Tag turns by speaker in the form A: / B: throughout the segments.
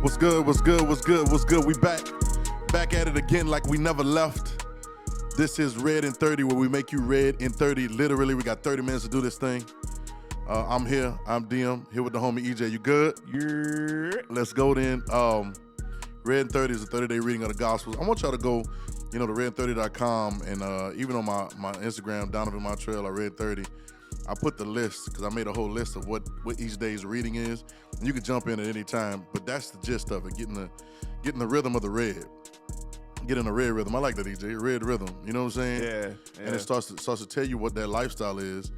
A: What's good? What's good? What's good? What's good? We back at it again like we never left. This is RedIn30, where we make you red in 30. Literally, we got 30 minutes to do this thing. I'm here. I'm DM, here with the homie EJ. You good?
B: Yeah.
A: Let's go then. RedIn30 is a 30-day reading of the Gospels. I want y'all to go, to RedIn30.com, and even on my Instagram, Donovan Montreal, or RedIn30, I put the list, because I made a whole list of what each day's reading is. And you can jump in at any time, but that's the gist of it, getting the rhythm of the red. Getting the red rhythm. I like that, EJ. Red rhythm. You know what I'm saying?
B: Yeah.
A: And it starts to tell you what that lifestyle is.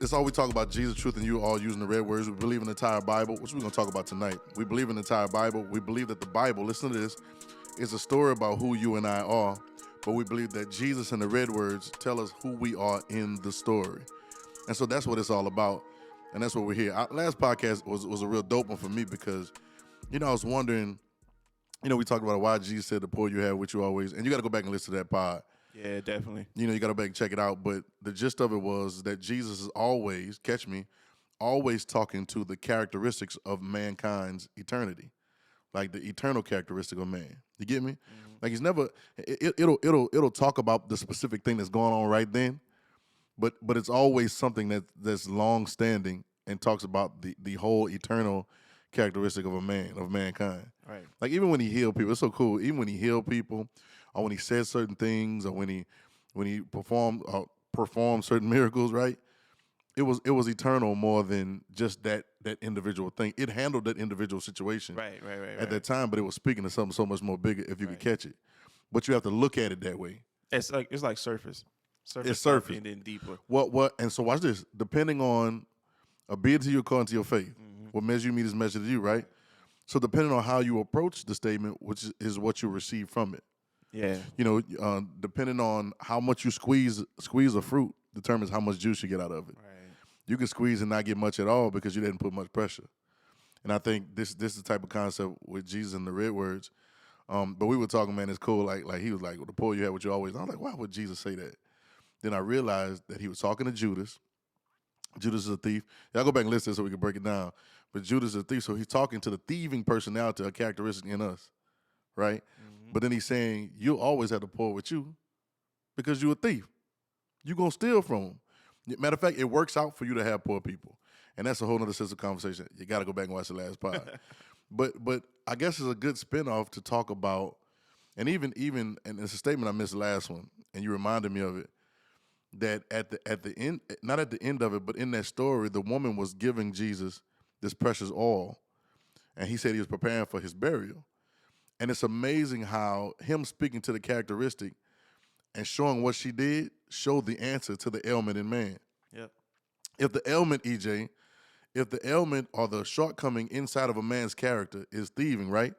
A: It's all we talk about, Jesus, truth, and you all using the red words. We believe in the entire Bible, which we're going to talk about tonight. We believe in the entire Bible. We believe that the Bible, listen to this, is a story about who you and I are. But we believe that Jesus and the red words tell us who we are in the story. And so that's what it's all about. And that's what we're here. Our last podcast was a real dope one for me because, I was wondering, we talked about why Jesus said the poor you have with you always. And you got to go back and listen to that pod.
B: Yeah, definitely.
A: You got to go back and check it out. But the gist of it was that Jesus is always, always talking to the characteristics of mankind's eternity. Like the eternal characteristic of man. You get me? Mm-hmm. Like he's never, it'll talk about the specific thing that's going on right then, but it's always something that's long standing and talks about the whole eternal characteristic of mankind.
B: Right.
A: Like even when he healed people, it's so cool. Even when he healed people, or when he said certain things, or when he performed certain miracles, right? It was eternal more than just that individual thing. It handled that individual situation at that time, but it was speaking to something so much more bigger if you could catch it. But you have to look at it that way.
B: It's like surface.
A: It's surface
B: and then deeper.
A: What? And so watch this. Depending on, be it to you according to your faith. Mm-hmm. What measure you meet is measured to you, right? So depending on how you approach the statement, which is what you receive from it.
B: Yeah.
A: Depending on how much you squeeze a fruit determines how much juice you get out of it.
B: Right.
A: You can squeeze and not get much at all because you didn't put much pressure. And I think this is the type of concept with Jesus and the red words. But we were talking, man, it's cool. Like he was like, well, the poor you have what you always. I was like, why would Jesus say that? Then I realized that he was talking to Judas. Judas is a thief. Y'all go back and listen so we can break it down. But Judas is a thief, so he's talking to the thieving personality, a characteristic in us, right? Mm-hmm. But then he's saying, you'll always have the poor with you because you're a thief. You're going to steal from them. Matter of fact, it works out for you to have poor people. And that's a whole other sense of conversation. You got to go back and watch the last pod. But I guess it's a good spinoff to talk about, and even and it's a statement I missed the last one, and you reminded me of it, that at the end, not at the end of it, but in that story, the woman was giving Jesus this precious oil, and he said he was preparing for his burial. And it's amazing how him speaking to the characteristic and showing what she did showed the answer to the ailment in man.
B: Yep.
A: If the ailment, EJ, or the shortcoming inside of a man's character is thieving, right?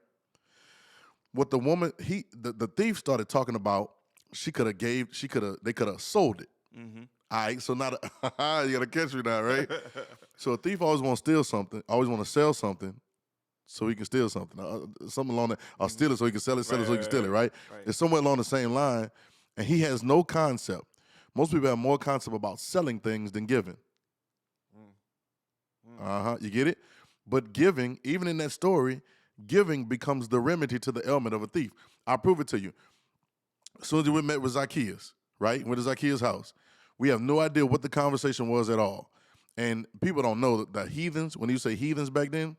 A: What the woman, the thief started talking about, they could have sold it. Mm-hmm. All right, so now you gotta catch me now, right? So a thief always want to steal something, always want to sell something, so he can steal something, something along that, or steal it so he can sell it, so he can steal it, right? It's somewhere along the same line, and he has no concept. Most people have more concept about selling things than giving. You get it? But giving, even in that story, giving becomes the remedy to the ailment of a thief. I'll prove it to you. As soon as we met with Zacchaeus, right? Went to Zacchaeus' house. We have no idea what the conversation was at all. And people don't know that the heathens, when you say heathens back then,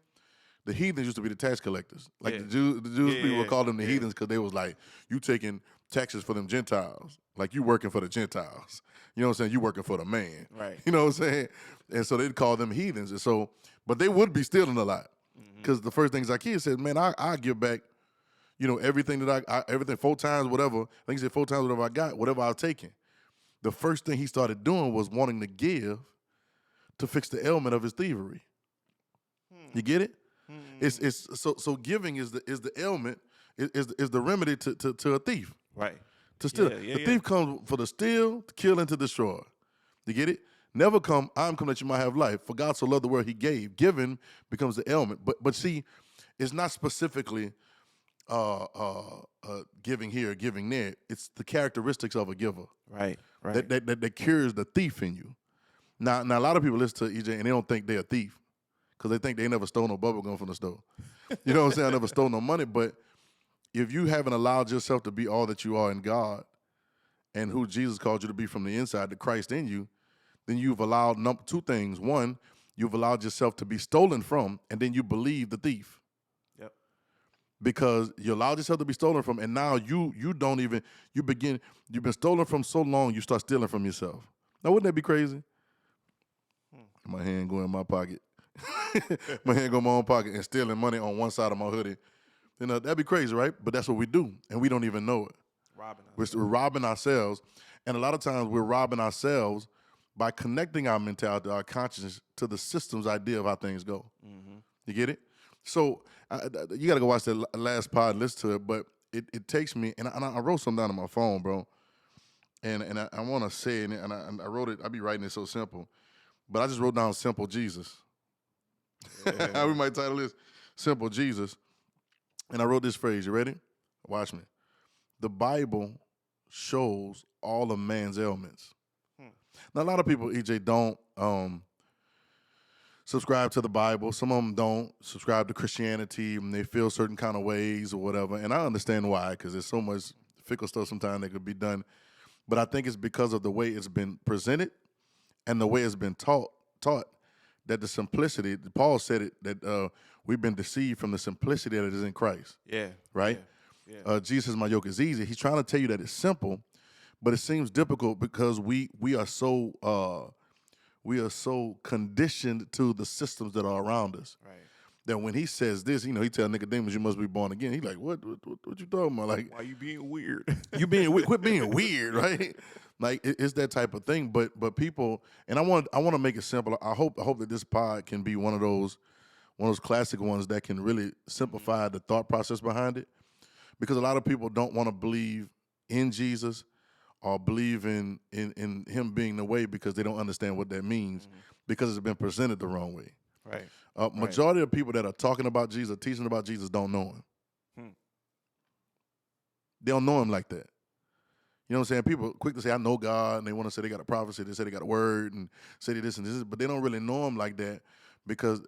A: the heathens used to be the tax collectors. Like the Jewish people would call them the heathens because they was like, you taking taxes for them Gentiles. Like you working for the Gentiles. You know what I'm saying? You working for the man.
B: Right.
A: You know what I'm saying? And so they'd call them heathens. And so, but they would be stealing a lot. Because the first thing Zacchaeus said, man, I give back, everything that everything 4 times, whatever. I think he said 4 times whatever I got, whatever I've taken. The first thing he started doing was wanting to give to fix the ailment of his thievery. You get it? It's so giving is the ailment, is the remedy to a thief.
B: Right.
A: To steal. The thief comes for to steal, to kill, and to destroy. You get it? Never come, I'm come that you might have life. For God so loved the world he gave. Giving becomes the ailment. But see, it's not specifically giving here, giving there. It's the characteristics of a giver.
B: Right.
A: That cures the thief in you. Now a lot of people listen to EJ and they don't think they're a thief because they think they never stole no bubble gum from the store. You know what I'm saying? I never stole no money, but if you haven't allowed yourself to be all that you are in God and who Jesus called you to be from the inside, the Christ in you, then you've allowed two things. One, you've allowed yourself to be stolen from, and then you believe the thief.
B: Yep.
A: Because you allowed yourself to be stolen from, and now you've been stolen from so long, you start stealing from yourself. Now, wouldn't that be crazy? My hand go in my pocket. My hand go in my own pocket and stealing money on one side of my hoodie. You know, that'd be crazy, right? But that's what we do, and we don't even know it.
B: Robbing
A: We're robbing ourselves, and a lot of times we're robbing ourselves by connecting our mentality, our consciousness to the system's idea of how things go.
B: Mm-hmm.
A: You get it? So you got to go watch that last pod, listen to it, but it takes me, and I wrote something down on my phone, bro, and I want to say it, and I wrote it, I be writing it so simple, but I just wrote down Simple Jesus.
B: Yeah.
A: We might title this Simple Jesus. And I wrote this phrase. You ready? Watch me. The Bible shows all of man's ailments. Now, a lot of people, EJ, don't subscribe to the Bible. Some of them don't subscribe to Christianity, and they feel certain kind of ways or whatever. And I understand why, because there's so much fickle stuff sometimes that could be done. But I think it's because of the way it's been presented and the way it's been taught that the simplicity, Paul said it, that we've been deceived from the simplicity that is in Christ.
B: Yeah.
A: Right?
B: Yeah.
A: Jesus, my yoke is easy. He's trying to tell you that it's simple, but it seems difficult because we are so conditioned to the systems that are around us.
B: Right.
A: That when he says this, he tell Nicodemus, you must be born again. He's like, what you talking about? Like,
B: why you being weird?
A: quit being weird, right? Like it's that type of thing. But people, and I want to make it simple. I hope that this pod can be one of those classic ones that can really simplify the thought process behind it. Because a lot of people don't want to believe in Jesus or believe in him being the way because they don't understand what that means because it's been presented the wrong way.
B: Right.
A: Majority of people that are talking about Jesus, teaching about Jesus, don't know him. They don't know him like that. You know what I'm saying? People quick to say, I know God, and they want to say they got a prophecy, they say they got a word, and say this and this, but they don't really know him like that because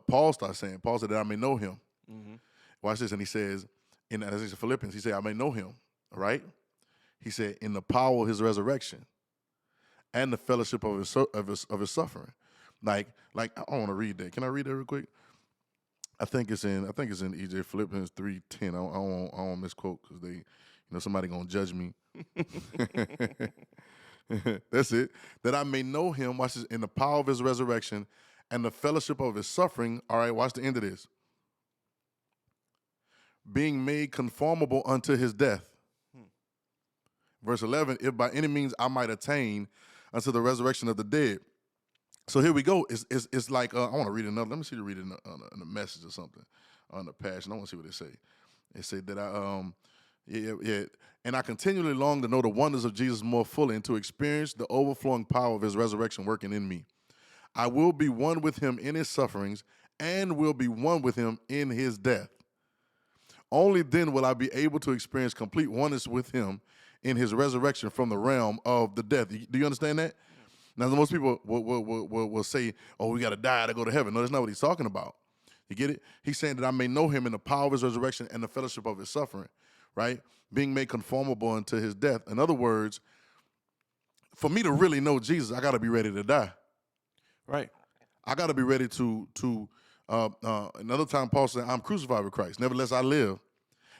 A: Paul starts saying, Paul said that I may know him.
B: Mm-hmm.
A: Watch this, and he says, in Philippians, he said, I may know him, right? He said, in the power of his resurrection and the fellowship of his suffering. Like I want to read that. Can I read that real quick? I think it's in EJ Philippians 3:10. I don't want misquote because they, somebody gonna judge me. That's it. That I may know him, watch this, in the power of his resurrection and the fellowship of his suffering. All right, watch the end of this. Being made conformable unto his death. Verse 11, if by any means I might attain unto the resurrection of the dead. So here we go. It's like, I want to read another. Let me see to read it in a message or something on the Passion. I want to see what it say. It said that and I continually long to know the wonders of Jesus more fully and to experience the overflowing power of his resurrection working in me. I will be one with him in his sufferings and will be one with him in his death. Only then will I be able to experience complete oneness with him in his resurrection from the realm of the death. Do you understand that? Now, most people will say, oh, we got to die to go to heaven. No, that's not what he's talking about. You get it? He's saying that I may know him in the power of his resurrection and the fellowship of his suffering, right? Being made conformable unto his death. In other words, for me to really know Jesus, I got to be ready to die.
B: Right.
A: I got to be ready to another time Paul said, I'm crucified with Christ. Nevertheless, I live.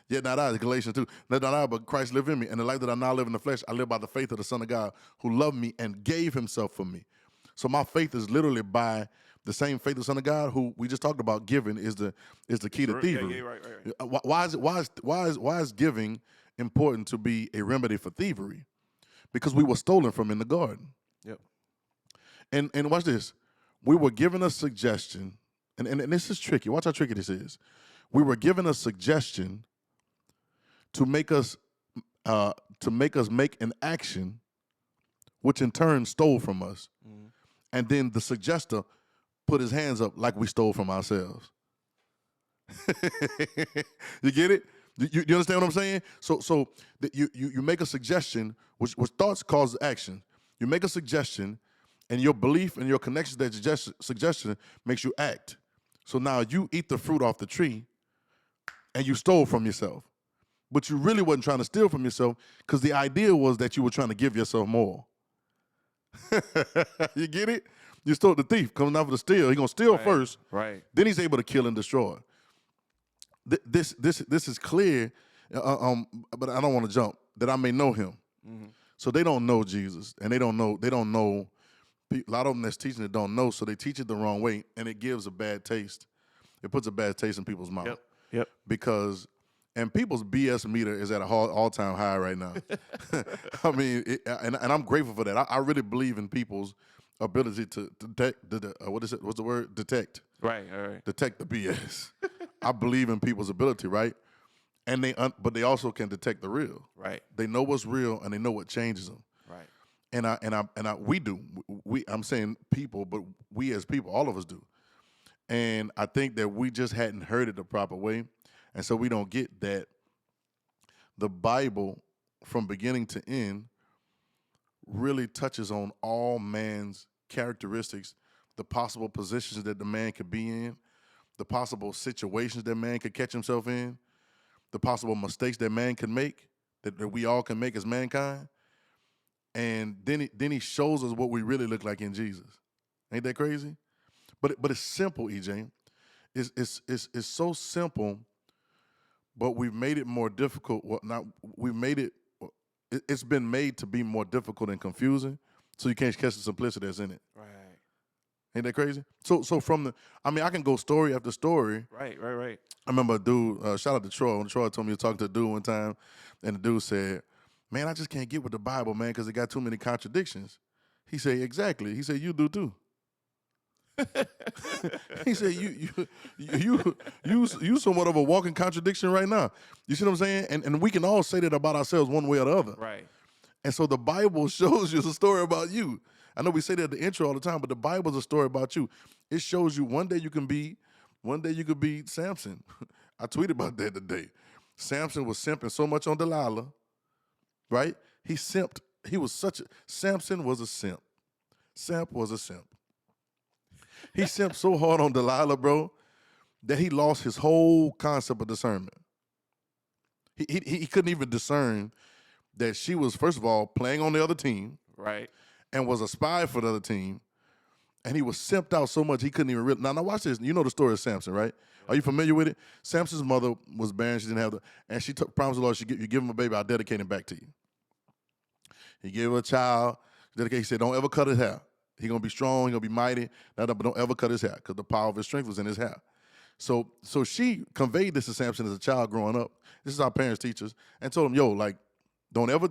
A: Yet not I, Galatians 2. Not I, but Christ live in me. And the life that I now live in the flesh, I live by the faith of the Son of God who loved me and gave himself for me. So my faith is literally by the same faith of the Son of God who we just talked about. Giving is the key to thievery.
B: Yeah, right.
A: Why is giving important to be a remedy for thievery? Because we were stolen from in the garden.
B: Yep.
A: And watch this. We were given a suggestion, and this is tricky. Watch how tricky this is. We were given a suggestion to make us make an action, which in turn stole from us. Mm-hmm. And then the suggester put his hands up like we stole from ourselves. You get it? You understand what I'm saying? So you make a suggestion, which thoughts cause action. You make a suggestion, and your belief and your connection to that suggestion makes you act. So now you eat the fruit off the tree and you stole from yourself. But you really wasn't trying to steal from yourself because the idea was that you were trying to give yourself more. You get it? You stole the thief coming out for the steal. He's going to steal first.
B: Right.
A: Then he's able to kill and destroy. This is clear, but I don't want to jump, that I may know him.
B: Mm-hmm.
A: So they don't know Jesus, and they don't know. A lot of them that's teaching it don't know, so they teach it the wrong way, and it gives a bad taste. It puts a bad taste in people's mouth.
B: Yep.
A: Because, and people's BS meter is at an all-time high right now. I mean, and I'm grateful for that. I really believe in people's ability to detect, what is it? What's the word? Detect.
B: Right. All right.
A: Detect the BS. I believe in people's ability, right? And but they also can detect the real.
B: Right.
A: They know what's real and they know what changes them.
B: Right.
A: I'm saying people, but we as people, all of us do. And I think that we just hadn't heard it the proper way. And so we don't get that the Bible, from beginning to end, really touches on all man's characteristics, the possible positions that the man could be in, the possible situations that man could catch himself in, the possible mistakes that man can make, that we all can make as mankind. And then he shows us what we really look like in Jesus. Ain't that crazy? But it's simple, EJ. It's so simple, but we've made it more difficult. Well, not we've made it. It's been made to be more difficult and confusing, so you can't catch the simplicity that's in it.
B: Right.
A: Ain't that crazy? So I can go story after story.
B: Right.
A: I remember a dude, shout out to Troy. When Troy told me to talk to a dude one time, and the dude said, "Man, I just can't get with the Bible, man, because it got too many contradictions." He said, "Exactly." He said, "You do too." He said, you somewhat of a walking contradiction right now. You see what I'm saying? And we can all say that about ourselves one way or the other.
B: Right.
A: And so the Bible shows you it's a story about you. I know we say that at the intro all the time, but the Bible's a story about you. It shows you one day you could be Samson. I tweeted about that today. Samson was simping so much on Delilah, right? He simped. Samson was a simp. Samp was a simp. He simped so hard on Delilah, bro, that he lost his whole concept of discernment. He couldn't even discern that she was, first of all, playing on the other team.
B: Right.
A: And was a spy for the other team. And he was simped out so much he couldn't even realize. Now watch this. You know the story of Samson, right? Are you familiar with it? Samson's mother was barren. She didn't have and she promised the Lord, you give him a baby, I'll dedicate him back to you. He gave her a child. He said, don't ever cut his hair. He's going to be strong. He's going to be mighty. But don't ever cut his hair because the power of his strength was in his hair. So she conveyed this to Samson as a child growing up. This is our parents teach us. And told him, yo, like, don't ever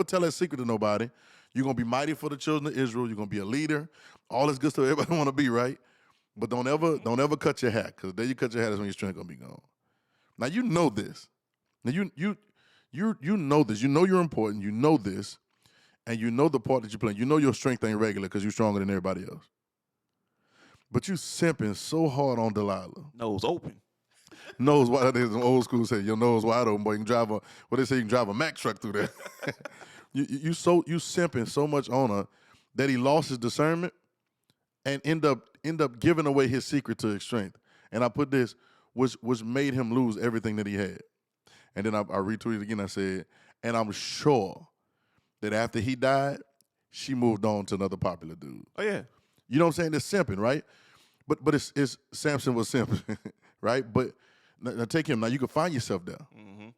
A: tell that secret to nobody. You're going to be mighty for the children of Israel. You're going to be a leader. All this good stuff everybody want to be, right? But don't ever cut your hair, because the day you cut your hair, that's when your strength going to be gone. Now, you know this. Now, you know this. You know you're important. You know this. And you know the part that you're playing. You know your strength ain't regular because you're stronger than everybody else. But you simping so hard on Delilah.
B: Nose open.
A: Nose wide. There's an old school say, your nose wide open, boy. You can drive you can drive a Mack truck through there. you simping so much on her that he lost his discernment and end up giving away his secret to his strength. And I put this, which made him lose everything that he had. And then I retweeted again. I said, and I'm sure that after he died, she moved on to another popular dude.
B: Oh yeah.
A: You know what I'm saying? It's simping, right? But it's Samson was simping, right? But now take him. Now you can find yourself there.
B: Mm-hmm.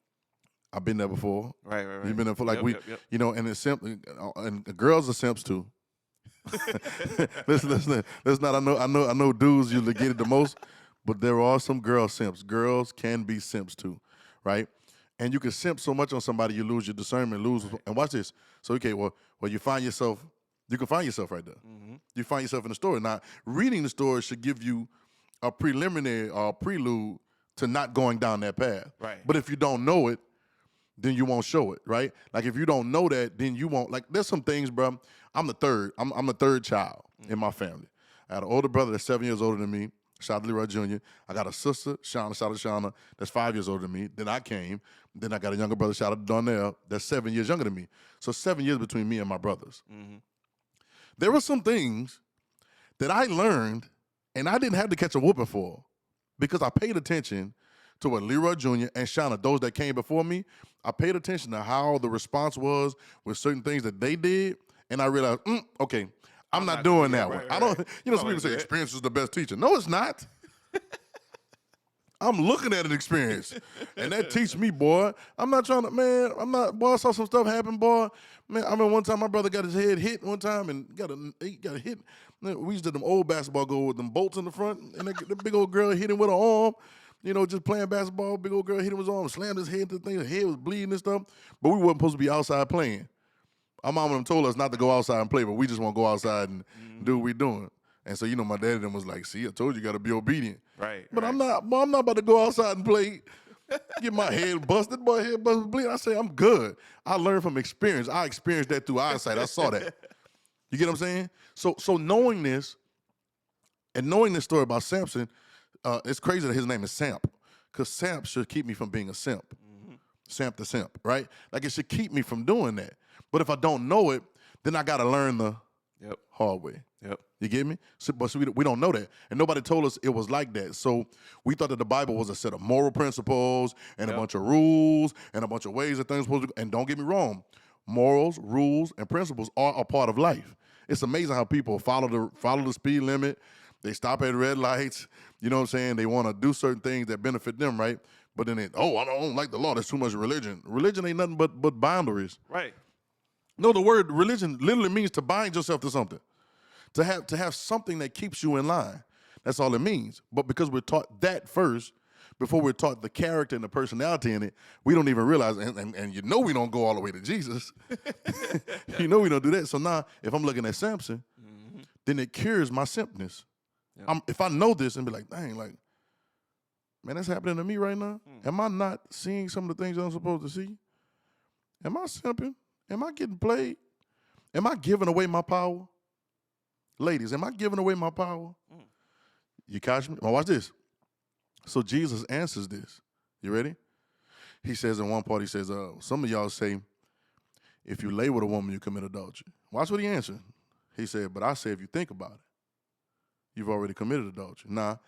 A: I've been there before.
B: Right.
A: You've been there for like
B: yep.
A: you know, and it's simp, and the girls are simps too. Listen. I know dudes usually get it the most, but there are some girl simps. Girls can be simps too, right? And you can simp so much on somebody, you lose your discernment, and watch this. So, okay, well, you find yourself, you can find yourself right there. Mm-hmm. You find yourself in the story. Now, reading the story should give you a preliminary or a prelude to not going down that path.
B: Right.
A: But if you don't know it, then you won't show it, right? Like, if you don't know that, then you won't. Like, there's some things, bro. I'm the third child in my family. I had an older brother that's 7 years older than me. Shout out to Leroy Jr. I got a sister, Shauna, shout out to Shauna, that's 5 years older than me. Then I came. Then I got a younger brother, shout out to Darnell, that's 7 years younger than me. So 7 years between me and my brothers. Mm-hmm. There were some things that I learned and I didn't have to catch a whooping for. because I paid attention to what Leroy Jr. and Shauna, those that came before me, I paid attention to how the response was with certain things that they did, and I realized, okay, I'm not doing that one.
B: Right,
A: I don't,
B: right.
A: some people say experience is the best teacher. No, it's not. I'm looking at an experience, and that teach me, boy. I'm not trying to, man. I'm not, boy. I saw some stuff happen, boy. Man, I remember one time my brother got his head hit one time and he got a hit. We used to them old basketball goals with them bolts in the front, and the big old girl hit him with her arm. Just playing basketball. Big old girl hit him with his arm, slammed his head into the thing. His head was bleeding and stuff. But we wasn't supposed to be outside playing. Our mom and them told us not to go outside and play, but we just want to go outside and do what we doing. And so, my daddy then was like, see, I told you got to be obedient.
B: Right.
A: But
B: right.
A: I'm not about to go outside and play, get my head busted, boy, head busted, bleeding. I say, I'm good. I learned from experience. I experienced that through eyesight. I saw that. You get what I'm saying? So knowing this, and knowing this story about Samson, it's crazy that his name is Samp, because Samp should keep me from being a simp. Samp the simp, right? Like it should keep me from doing that. But if I don't know it, then I got to learn the hard way.
B: Yep.
A: You get me? So we don't know that. And nobody told us it was like that. So we thought that the Bible was a set of moral principles and a bunch of rules and a bunch of ways that things are supposed to go. And don't get me wrong, morals, rules, and principles are a part of life. It's amazing how people follow the speed limit. They stop at red lights. You know what I'm saying? They want to do certain things that benefit them, right? But then I don't like the law. There's too much religion. Religion ain't nothing but boundaries.
B: Right.
A: No, the word religion literally means to bind yourself to something. To have something that keeps you in line. That's all it means. But because we're taught that first, before we're taught the character and the personality in it, we don't even realize, and we don't go all the way to Jesus. We don't do that. So now, if I'm looking at Samson, then it cures my simpness. Yep. If I know this and be like, dang, like, man, that's happening to me right now. Am I not seeing some of the things I'm supposed to see? Am I simping? Am I getting played? Am I giving away my power? Ladies, am I giving away my power? You catch me? Well, watch this. So Jesus answers this. You ready? He says in one part, he says, some of y'all say, if you lay with a woman, you commit adultery. Watch what he answered. He said, but I say if you think about it, you've already committed adultery. Now,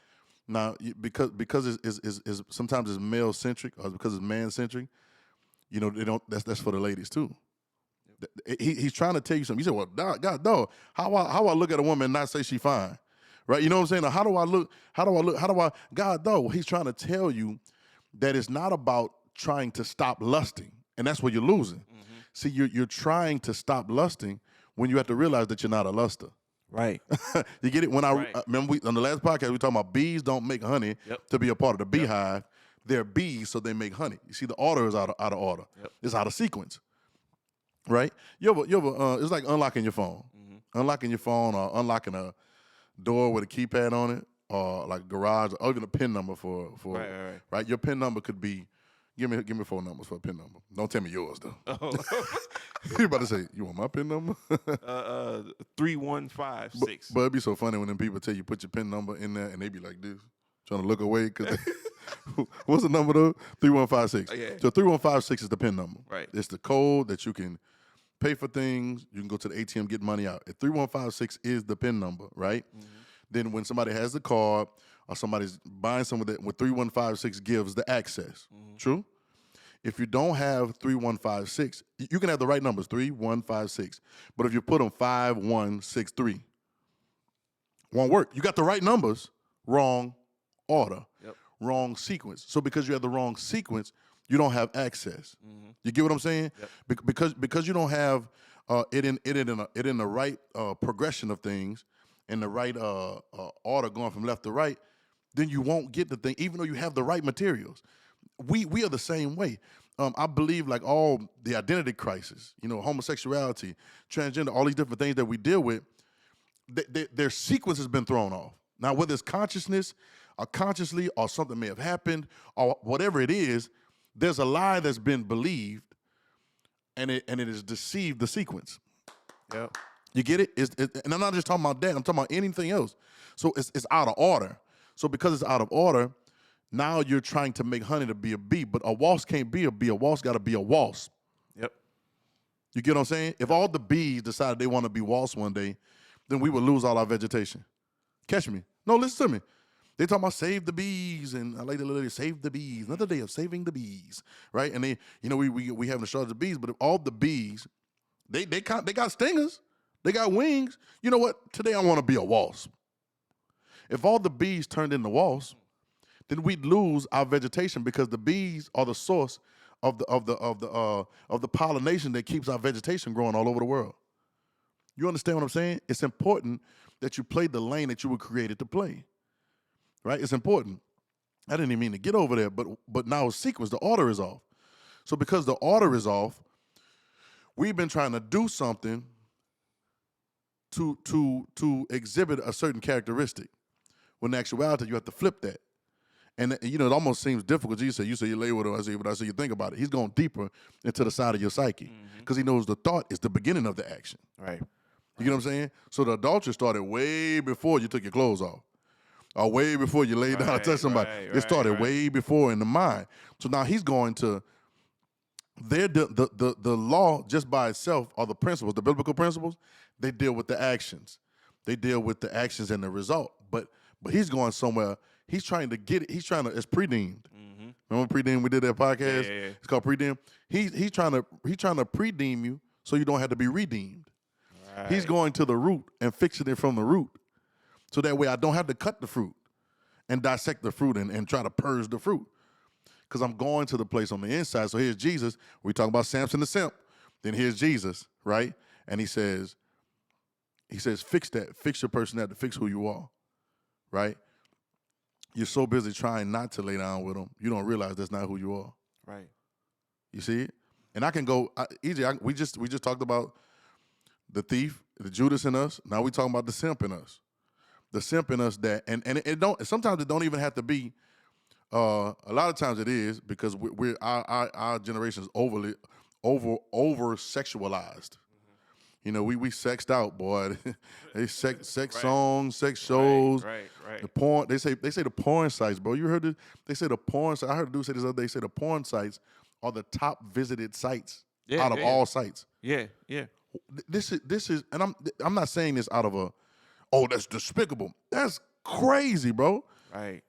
A: because it's sometimes it's male-centric or because it's man-centric, they don't. That's for the ladies too. He's trying to tell you something. He said, well, God, dog, how I look at a woman and not say she fine, right? You know what I'm saying? Now, how do I look, God, dog, he's trying to tell you that it's not about trying to stop lusting, and that's where you're losing. See, you're trying to stop lusting when you have to realize that you're not a luster.
B: Right.
A: You get it? When remember on the last podcast, we talking about bees don't make honey to be a part of the beehive. They're bees, so they make honey. You see, the order is out of order. It's out of sequence. Right? It's like unlocking your phone. Unlocking your phone or unlocking a door with a keypad on it or like a garage or even a PIN number for right? Your PIN number could be, give me 4 numbers for a PIN number. Don't tell me yours though. Oh. You about to say, you want my PIN number?
B: 3156.
A: But it'd be so funny when them people tell you put your PIN number in there and they be like this, trying to look away because what's the number though? 3156.
B: Yeah.
A: So 3156 is the PIN number.
B: Right.
A: It's the code that you can pay for things. You can go to the ATM, get money out. At 3156 is the PIN number, right? Then when somebody has the card or somebody's buying some of that, what 3156 gives the access. True? If you don't have 3156, you can have the right numbers, 3156. But if you put them 5163, won't work. You got the right numbers, wrong order, wrong sequence. So because you have the wrong sequence, you don't have access. You get what I'm saying? Because you don't have it in the right progression of things, in the right order going from left to right, then you won't get the thing, even though you have the right materials. We are the same way. I believe like all the identity crisis, homosexuality, transgender, all these different things that we deal with, their sequence has been thrown off. Now, whether it's consciousness or consciously or something may have happened or whatever it is, there's a lie that's been believed and it has deceived the sequence.
B: Yep.
A: You get it? And I'm not just talking about that. I'm talking about anything else. So it's out of order. So because it's out of order, now you're trying to make honey to be a bee, but a wasp can't be a bee. A wasp got to be a wasp.
B: Yep.
A: You get what I'm saying? If all the bees decided they want to be wasps one day, then we would lose all our vegetation. Catch me? No, listen to me. They talking about save the bees, and I like the little save the bees. Another day of saving the bees, right? And they, we having a shortage of bees, but if all the bees, they got stingers, they got wings. You know what? Today I want to be a wasp. If all the bees turned into wasps, then we'd lose our vegetation because the bees are the source of the pollination that keeps our vegetation growing all over the world. You understand what I'm saying? It's important that you play the lane that you were created to play. Right? It's important. I didn't even mean to get over there, but now it's sequence. The order is off. So because the order is off, we've been trying to do something to exhibit a certain characteristic. When in actuality, you have to flip that. And it almost seems difficult. You say you lay with him. I say you think about it. He's going deeper into the side of your psyche because he knows the thought is the beginning of the action.
B: Right.
A: You get what I'm saying? So the adultery started way before you took your clothes off. Or way before you laid down and touched somebody. It started way before in the mind. So now he's going to, the law just by itself are the principles, the biblical principles, they deal with the actions. They deal with the actions and the result. But he's going somewhere, he's trying to get it, it's predeemed. Remember predeemed, we did that podcast?
B: Yeah.
A: It's called predeemed. He's trying to predeem you so you don't have to be redeemed. Right. He's going to the root and fixing it from the root. So that way I don't have to cut the fruit and dissect the fruit and try to purge the fruit. Because I'm going to the place on the inside. So here's Jesus. We talk about Samson the simp. Then here's Jesus, right? And he says, fix that. Fix your personality. Fix who you are, right? You're so busy trying not to lay down with them, you don't realize that's not who you are.
B: Right.
A: You see it? And I can go easy. We just talked about the thief, the Judas in us. Now we talking about the simp in us. The simp in us that, and it don't, sometimes it don't even have to be, a lot of times it is because our generation is over sexualized. We sexed out, boy. They sex songs, sex shows.
B: Right.
A: The porn, they say the porn sites, bro. You heard it? They say the porn sites. I heard a dude say this other day. They say the porn sites are the top visited sites out of all sites.
B: Yeah.
A: This is, and I'm not saying this out of that's despicable. That's crazy, bro.
B: Right.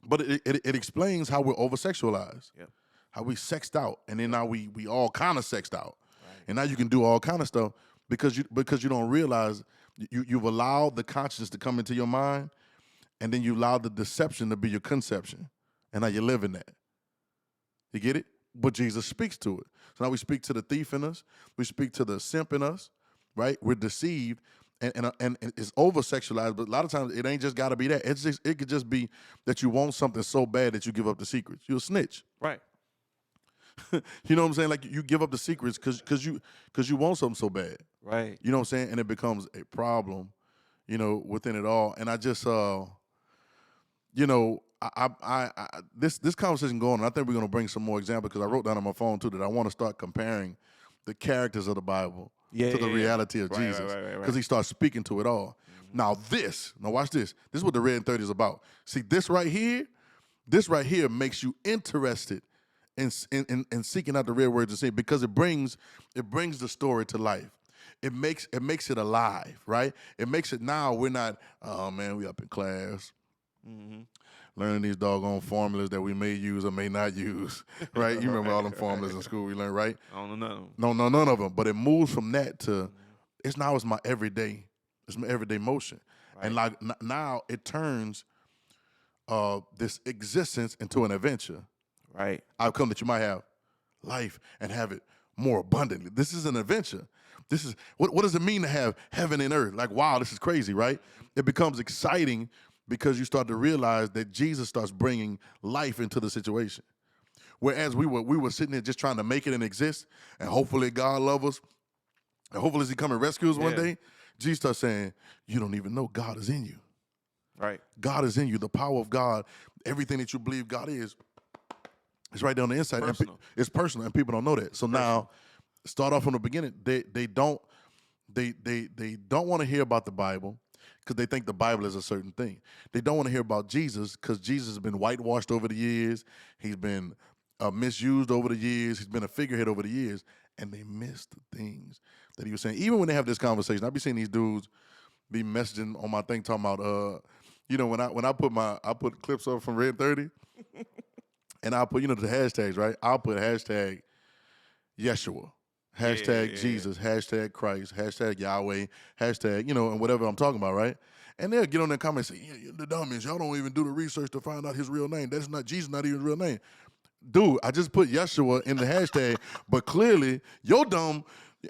A: But it explains how we're over-sexualized.
B: Yep.
A: How we sexed out. And then now we all kind of sexed out. Right. And now you can do all kind of stuff because you don't realize you've allowed the conscience to come into your mind, and then you allow the deception to be your conception. And now you live in that. You get it? But Jesus speaks to it. So now we speak to the thief in us. We speak to the simp in us, right? We're deceived. And it's over-sexualized, but a lot of times it ain't just got to be that. It could just be that you want something so bad that you give up the secrets. You're a snitch.
B: Right.
A: You know what I'm saying? Like you give up the secrets because you want something so bad.
B: Right.
A: You know what I'm saying? And it becomes a problem, within it all. And I just, this conversation going on, I think we're going to bring some more examples because I wrote down on my phone too that I want to start comparing the characters of the Bible to the reality of Jesus because he starts speaking to it all. Now watch this. This is what the RedIn30 is about. See, this right here makes you interested in seeking out the real words to say because it brings the story to life. It makes it alive, right? It makes it now we're not, oh man, we up in class. Learning these doggone formulas that we may use or may not use, right? You remember all them formulas in school we learned, right?
B: I don't know none of them.
A: No, none of them. But it moves from that to, it's my everyday motion. Right. And like now it turns this existence into an adventure.
B: Right.
A: Outcome that you might have life and have it more abundantly. This is an adventure. This is, what does it mean to have heaven and earth? Like, wow, this is crazy, right? It becomes exciting because you start to realize that Jesus starts bringing life into the situation. Whereas we were sitting there just trying to make it and exist, and hopefully God loves us, and hopefully he come and rescue us one day, Jesus starts saying, you don't even know God is in you.
B: Right.
A: God is in you. The power of God, everything that you believe God is, it's right there on the inside.
B: Personal.
A: It's personal, and people don't know that. So now, start off from the beginning. They don't want to hear about the Bible because they think the Bible is a certain thing. They don't want to hear about Jesus because Jesus has been whitewashed over the years. He's been misused over the years. He's been a figurehead over the years, and they miss the things that he was saying. Even when they have this conversation, I be seeing these dudes be messaging on my thing talking about, You know, when I put clips up from RedIn30, and I'll put, the hashtags, right? I'll put hashtag Yeshua, hashtag Jesus, hashtag Christ, hashtag Yahweh, hashtag, and whatever I'm talking about, right? And they'll get on their comments and say, yeah, the dummies, y'all don't even do the research to find out his real name. That's not, Jesus not even his real name. Dude, I just put Yeshua in the hashtag, but clearly your dumb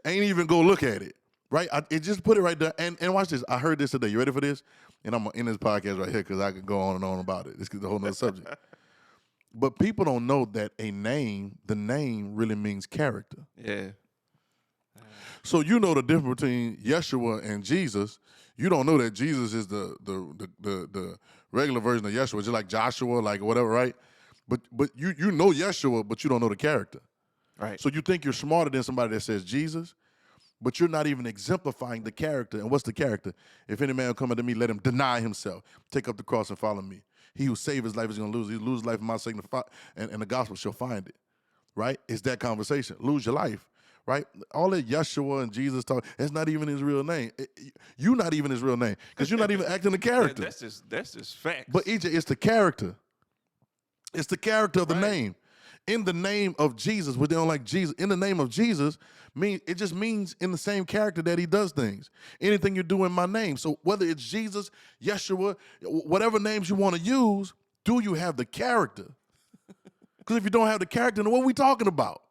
A: ain't even go look at it, right? It just put it right there. And watch this. I heard this today. You ready for this? And I'm in this podcast right here because I could go on and on about it. This is a whole nother subject. But people don't know that the name really means character.
B: Yeah.
A: So you know the difference between Yeshua and Jesus. You don't know that Jesus is the regular version of Yeshua, just like Joshua, like whatever, right? But you know Yeshua, but you don't know the character.
B: Right.
A: So you think you're smarter than somebody that says Jesus, but you're not even exemplifying the character. And what's the character? If any man will come unto me, let him deny himself, take up the cross and follow me. He who save his life is going to lose. He lose his life for my sake, and the gospel shall find it, right? It's that conversation. Lose your life, right? All that Yeshua and Jesus talk, that's not even his real name. You're not even his real name because you're not even acting the character.
B: That's just facts.
A: But EJ, it's the character. It's the character of the name. In the name of Jesus, which they don't like Jesus. In the name of Jesus, it just means in the same character that he does things. Anything you do in my name. So whether it's Jesus, Yeshua, whatever names you want to use, do you have the character? Because if you don't have the character, then what are we talking about?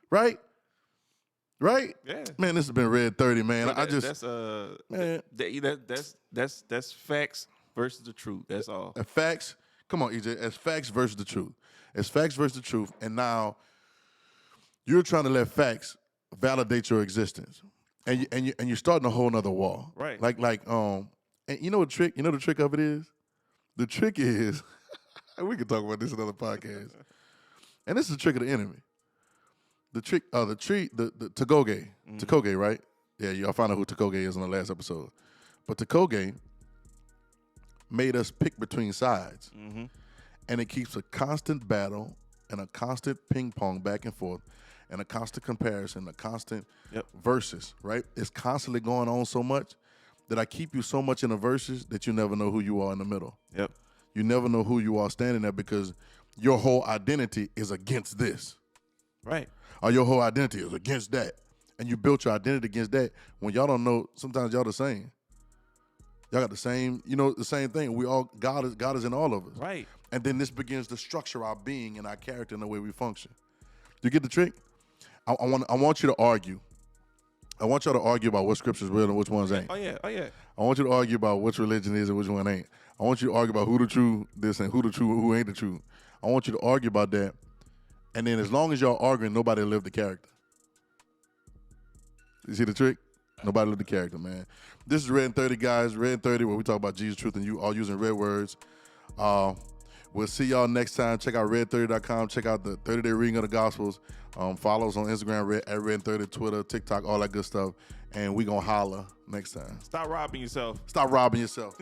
A: Right? Right?
B: Yeah.
A: Man, this has been RedIn30, man.
B: That's facts versus the truth. That's all.
A: Facts. Come on, EJ. It's facts versus the truth. It's facts versus the truth. And now you're trying to let facts validate your existence. And you're starting a whole nother wall.
B: Right.
A: And you know what the trick? You know the trick of it is? The trick is, we can talk about this in another podcast. And this is the trick of the enemy. The Tagoge. Tagoge, right? Yeah, y'all found out who Tagoge is in the last episode. But Tagoge made us pick between sides. Mm-hmm. And it keeps a constant battle and a constant ping pong back and forth and a constant comparison, a constant versus, right? It's constantly going on so much that I keep you so much in the verses that you never know who you are in the middle.
B: Yep.
A: You never know who you are standing there because your whole identity is against this.
B: Right.
A: Or your whole identity is against that. And you built your identity against that when y'all don't know, sometimes y'all the same. Y'all got the same, the same thing. God is in all of us.
B: Right.
A: And then this begins to structure our being and our character and the way we function. Do you get the trick? I want you to argue. I want y'all to argue about what scripture is real and which ones ain't.
B: Oh yeah.
A: I want you to argue about which religion is and which one ain't. I want you to argue about who the true this and who ain't the true. I want you to argue about that. And then as long as y'all arguing, nobody live the character. You see the trick? Nobody live the character, man. This is RedIn30, guys. RedIn30, where we talk about Jesus, truth, and you, all using red words. We'll see y'all next time. Check out red30.com. Check out the 30-day reading of the Gospels. Follow us on Instagram at RedIn30, Twitter, TikTok, all that good stuff. And we going to holler next time.
B: Stop robbing yourself.
A: Stop robbing yourself.